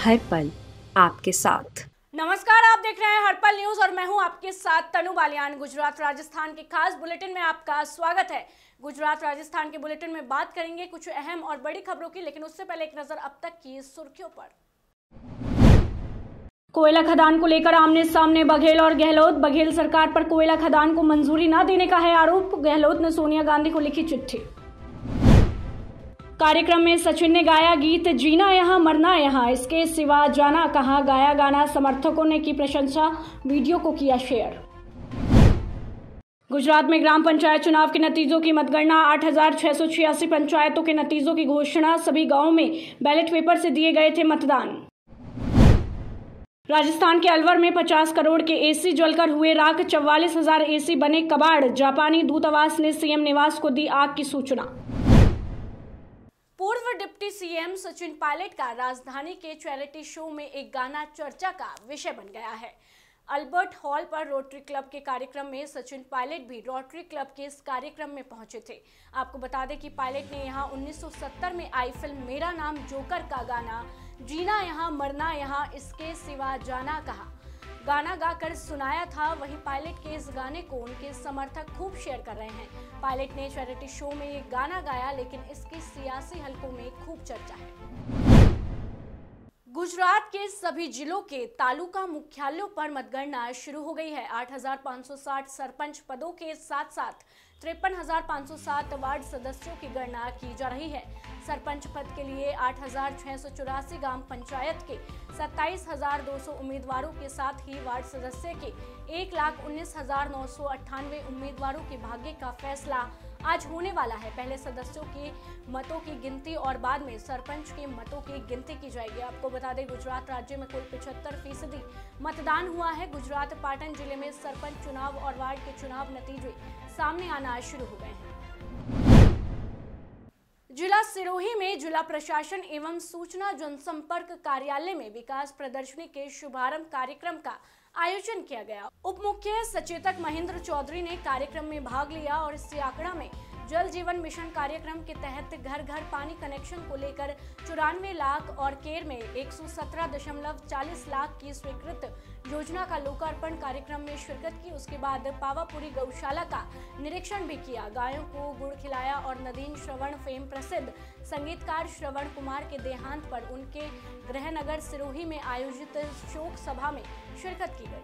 हर पल आपके साथ। नमस्कार, आप देख रहे हैं हरपल न्यूज और मैं हूं आपके साथ तनु बालियान। गुजरात राजस्थान के खास बुलेटिन में आपका स्वागत है। गुजरात राजस्थान के बुलेटिन में बात करेंगे कुछ अहम और बड़ी खबरों की, लेकिन उससे पहले एक नजर अब तक की सुर्खियों पर। कोयला खदान को लेकर आमने सामने बघेल और गहलोत। बघेल सरकार पर कोयला खदान को मंजूरी न देने का है आरोप। गहलोत ने सोनिया गांधी को लिखी चिट्ठी। कार्यक्रम में सचिन ने गाया गीत जीना यहाँ मरना यहाँ, इसके सिवा जाना कहाँ। गाया गाना, समर्थकों ने की प्रशंसा, वीडियो को किया शेयर। गुजरात में ग्राम पंचायत चुनाव के नतीजों की मतगणना। 8,686 पंचायतों के नतीजों की घोषणा। सभी गांवों में बैलेट पेपर से दिए गए थे मतदान। राजस्थान के अलवर में 50 करोड़ के एसी जलकर हुए राख। 44,000 एसी बने कबाड़। जापानी दूतावास ने सीएम निवास को दी आग की सूचना। पूर्व डिप्टी सीएम सचिन पायलट का राजधानी के चैरिटी शो में एक गाना चर्चा का विषय बन गया है। अल्बर्ट हॉल पर रोटरी क्लब के कार्यक्रम में सचिन पायलट भी रोटरी क्लब के इस कार्यक्रम में पहुंचे थे। आपको बता दें कि पायलट ने यहां 1970 में आई फिल्म मेरा नाम जोकर का गाना जीना यहाँ मरना यहाँ, इसके सिवा जाना कहा गाना गाकर सुनाया था। वहीं पायलट के इस गाने को उनके समर्थक खूब शेयर कर रहे हैं। पायलट ने चैरिटी शो में ये गाना गाया, लेकिन इसकी सियासी हलकों में खूब चर्चा है। गुजरात के सभी जिलों के तालुका मुख्यालयों पर मतगणना शुरू हो गई है। 8,560 सरपंच पदों के साथ साथ 53,507 वार्ड सदस्यों की गणना की जा रही है। सरपंच पद के लिए 8,684 ग्राम पंचायत के 27,200 उम्मीदवारों के साथ ही वार्ड सदस्य के 1,19,998 उम्मीदवारों के भाग्य का फैसला आज होने वाला है। पहले सदस्यों के मतों की गिनती और बाद में सरपंच के मतों की गिनती की जाएगी। आपको बता दें, गुजरात राज्य में कुल 75% मतदान हुआ है। गुजरात पाटन जिले में सरपंच चुनाव और वार्ड के चुनाव नतीजे सामने आना शुरू हो गए हैं। जिला सिरोही में जिला प्रशासन एवं सूचना जनसंपर्क कार्यालय में विकास प्रदर्शनी के शुभारंभ कार्यक्रम का आयोजन किया गया। उप मुख्य सचेतक महेंद्र चौधरी ने कार्यक्रम में भाग लिया और इस आंकड़ा में जल जीवन मिशन कार्यक्रम के तहत घर घर पानी कनेक्शन को लेकर 94 लाख और केर में 117.40 लाख की स्वीकृत योजना का लोकार्पण कार्यक्रम में शिरकत की। उसके बाद पावापुरी गौशाला का निरीक्षण भी किया। गायों को गुड़ खिलाया और नदीन श्रवण फेम प्रसिद्ध संगीतकार श्रवण कुमार के देहांत पर उनके गृहनगर सिरोही में आयोजित शोक सभा में शिरकत की गई।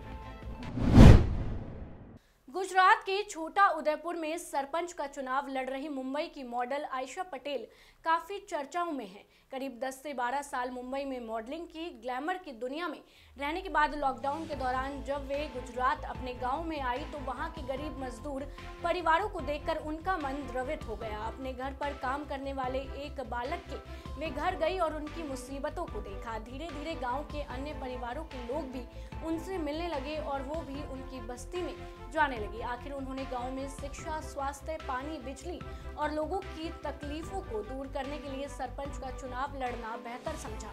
गुजरात के छोटा उदयपुर में सरपंच का चुनाव लड़ रही मुंबई की मॉडल आयशा पटेल काफी चर्चाओं में है। करीब 10 से 12 साल मुंबई में मॉडलिंग की ग्लैमर की दुनिया में रहने के बाद लॉकडाउन के दौरान जब वे गुजरात अपने गांव में आई तो वहां के गरीब मजदूर परिवारों को देखकर उनका मन द्रवित हो गया। अपने घर पर काम करने वाले एक बालक के वे घर गई और उनकी मुसीबतों को देखा। धीरे धीरे गांव के अन्य परिवारों के लोग भी उनसे मिलने लगे और वो भी उनकी बस्ती में जाने लगी। आखिर उन्होंने गांव में शिक्षा, स्वास्थ्य, पानी, बिजली और लोगों की तकलीफों को दूर करने के लिए सरपंच का चुनाव लड़ना बेहतर समझा।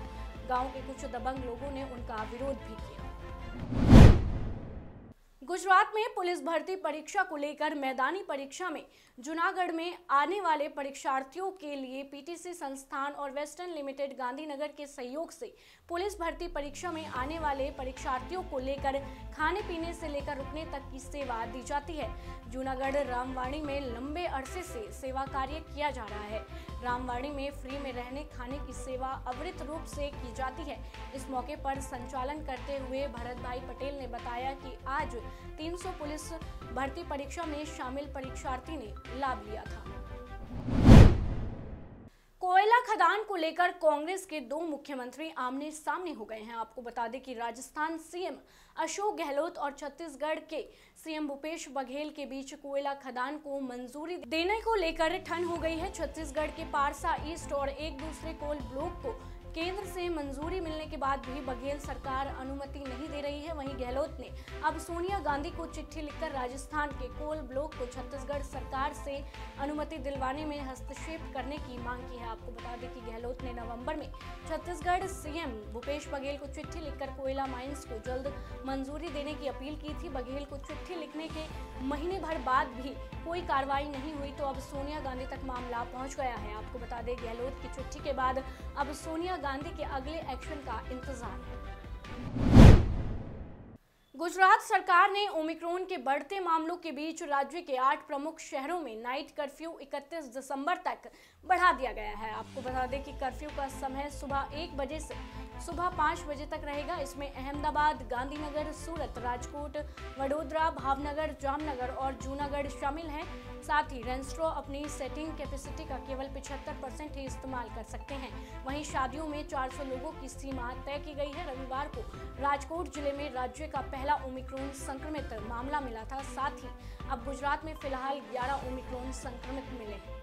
गांव के कुछ दबंग लोगों ने उनका विरोध भी किया। गुजरात में पुलिस भर्ती परीक्षा को लेकर मैदानी परीक्षा में जूनागढ़ में आने वाले परीक्षार्थियों के लिए पीटीसी संस्थान और वेस्टर्न लिमिटेड गांधीनगर के सहयोग से पुलिस भर्ती परीक्षा में आने वाले परीक्षार्थियों को लेकर खाने पीने से लेकर रुकने तक की सेवा दी जाती है। जूनागढ़ रामवाड़ी में लंबे अरसे से सेवा कार्य किया जा रहा है। रामवाड़ी में फ्री में रहने खाने की सेवा अविरत रूप से की जाती है। इस मौके पर संचालन करते हुए भरत भाई पटेल ने बताया कि आज 300 पुलिस भर्ती परीक्षा में शामिल परीक्षार्थी ने लाभ लिया था। कोयला खदान को लेकर कांग्रेस के दो मुख्यमंत्री आमने सामने हो गए हैं। आपको बता दें कि राजस्थान सीएम अशोक गहलोत और छत्तीसगढ़ के सीएम भूपेश बघेल के बीच कोयला खदान को मंजूरी देने को लेकर ठन हो गई है। छत्तीसगढ़ के पारसा ईस्ट और एक दूसरे कोल ब्लॉक को केंद्र से मंजूरी मिलने के बाद भी बघेल सरकार अनुमति नहीं दे रही है। वहीं वहीं गहलोत ने अब सोनिया गांधी को चिट्ठी लिखकर राजस्थान के कोल ब्लॉक को छत्तीसगढ़ सरकार से अनुमति दिलवाने में हस्तक्षेप करने की मांग की है। आपको बता दें कि गहलोत ने नवंबर में छत्तीसगढ़ सीएम भूपेश बघेल को चिट्ठी लिखकर कोयला माइंस को जल्द मंजूरी देने की अपील की थी। बघेल को चिट्ठी लिखने के महीने भर बाद भी कोई कार्रवाई नहीं हुई तो अब सोनिया गांधी तक मामला पहुंच गया है। आपको बता दें गहलोत की चिट्ठी के बाद अब सोनिया गांधी के अगले एक्शन का इंतजार है। गुजरात सरकार ने ओमिक्रॉन के बढ़ते मामलों के बीच राज्य के 8 प्रमुख शहरों में नाइट कर्फ्यू 31 दिसंबर तक बढ़ा दिया गया है। आपको बता दें कि कर्फ्यू का समय सुबह 1 बजे से सुबह 5 बजे तक रहेगा। इसमें अहमदाबाद, गांधीनगर, सूरत, राजकोट, वडोदरा, भावनगर, जामनगर और जूनागढ़ शामिल हैं। साथ ही रेस्टोरेंट अपनी सेटिंग कैपेसिटी का केवल 75% ही इस्तेमाल कर सकते हैं। वहीं शादियों में 400 लोगों की सीमा तय की गई है। रविवार को राजकोट जिले में राज्य का पहला ओमिक्रॉन संक्रमित मामला मिला था। साथ ही अब गुजरात में फिलहाल 11 ओमिक्रॉन संक्रमित मिले हैं।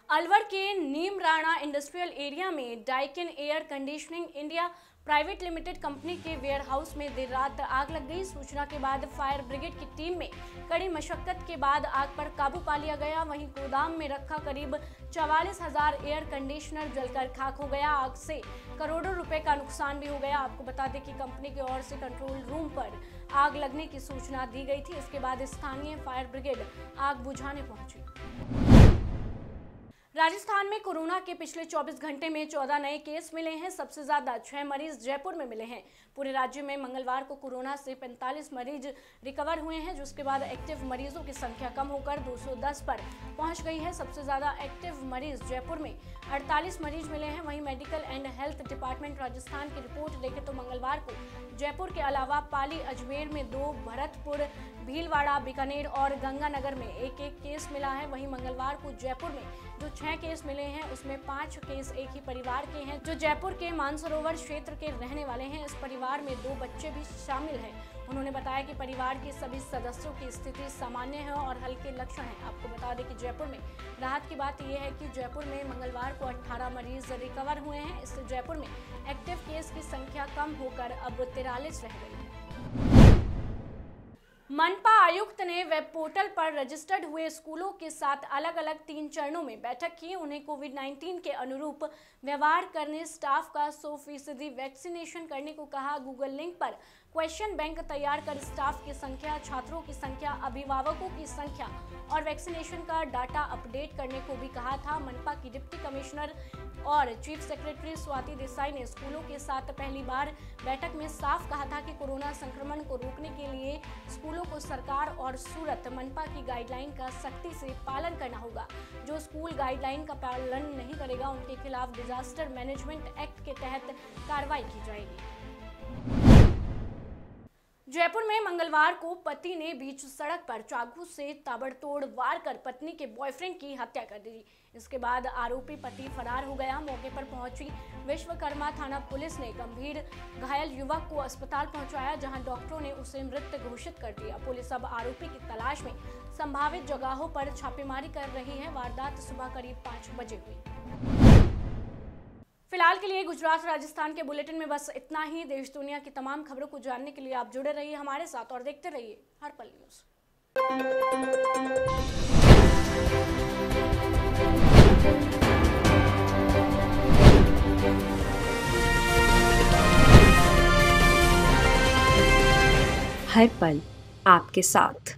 अलवर के नीमराणा इंडस्ट्रियल एरिया में Daikin air conditioning India private limited company के वेयर हाउस में देर रात आग लग गई। सूचना के बाद फायर ब्रिगेड की टीम में कड़ी मशक्कत के बाद आग पर काबू पा लिया गया। वहीं गोदाम में रखा करीब 44,000 एयर कंडीशनर जलकर खाक हो गया। आग से करोड़ों रुपए का नुकसान भी हो गया। आपको बता दें कि कंपनी की ओर से कंट्रोल रूम पर आग लगने की सूचना दी गई थी। इसके बाद स्थानीय फायर ब्रिगेड आग बुझाने पहुंची। राजस्थान में कोरोना के पिछले 24 घंटे में 14 नए केस मिले हैं। सबसे ज्यादा 6 मरीज जयपुर में मिले हैं। पूरे राज्य में मंगलवार को कोरोना से 45 मरीज रिकवर हुए हैं, जिसके बाद एक्टिव मरीजों की संख्या कम होकर 210 पर पहुंच गई है। सबसे ज्यादा एक्टिव मरीज जयपुर में 48 मरीज मिले हैं। वहीं medical and health department Rajasthan की रिपोर्ट देखें तो मंगलवार को जयपुर के अलावा पाली, अजमेर में 2, भरतपुर, भीलवाड़ा, बीकानेर और गंगानगर में एक केस मिला है। वहीं मंगलवार को जयपुर में जो 6 केस मिले हैं उसमें 5 केस एक ही परिवार के हैं, जो जयपुर के मानसरोवर क्षेत्र के रहने वाले हैं। इस परिवार में 2 बच्चे भी शामिल हैं। उन्होंने बताया कि परिवार के सभी सदस्यों की स्थिति सामान्य है और हल्के लक्षण हैं। आपको बता दें कि जयपुर में राहत की बात यह है कि जयपुर में मंगलवार को 18 मरीज रिकवर हुए हैं। इससे जयपुर में एक्टिव केस की संख्या कम होकर अब 43 रह गई है। मनपा आयुक्त ने वेब पोर्टल पर रजिस्टर्ड हुए स्कूलों के साथ अलग अलग 3 चरणों में बैठक की। उन्हें कोविड-19 के अनुरूप व्यवहार करने, स्टाफ का 100% वैक्सीनेशन करने को कहा। गूगल लिंक पर क्वेश्चन बैंक तैयार कर स्टाफ की संख्या, छात्रों की संख्या, अभिभावकों की संख्या और वैक्सीनेशन का डाटा अपडेट करने को भी कहा था। मनपा की डिप्टी कमिश्नर और चीफ सेक्रेटरी स्वाति देसाई ने स्कूलों के साथ पहली बार बैठक में साफ कहा था कि कोरोना संक्रमण को रोकने के लिए स्कूलों को सरकार और सूरत मनपा की गाइडलाइन का सख्ती से पालन करना होगा। जो स्कूल गाइडलाइन का पालन नहीं करेगा उनके खिलाफ डिजास्टर मैनेजमेंट एक्ट के तहत कार्रवाई की जाएगी। जयपुर में मंगलवार को पति ने बीच सड़क पर चाकू से ताबड़तोड़ वार कर पत्नी के बॉयफ्रेंड की हत्या कर दी। इसके बाद आरोपी पति फरार हो गया। मौके पर पहुंची विश्वकर्मा थाना पुलिस ने गंभीर घायल युवक को अस्पताल पहुंचाया, जहां डॉक्टरों ने उसे मृत घोषित कर दिया। पुलिस अब आरोपी की तलाश में संभावित जगहों पर छापेमारी कर रही है। वारदात सुबह करीब 5 बजे हुई। फिलहाल के लिए गुजरात राजस्थान के बुलेटिन में बस इतना ही। देश दुनिया की तमाम खबरों को जानने के लिए आप जुड़े रहिए हमारे साथ और देखते रहिए हर पल न्यूज़। हर पल आपके साथ।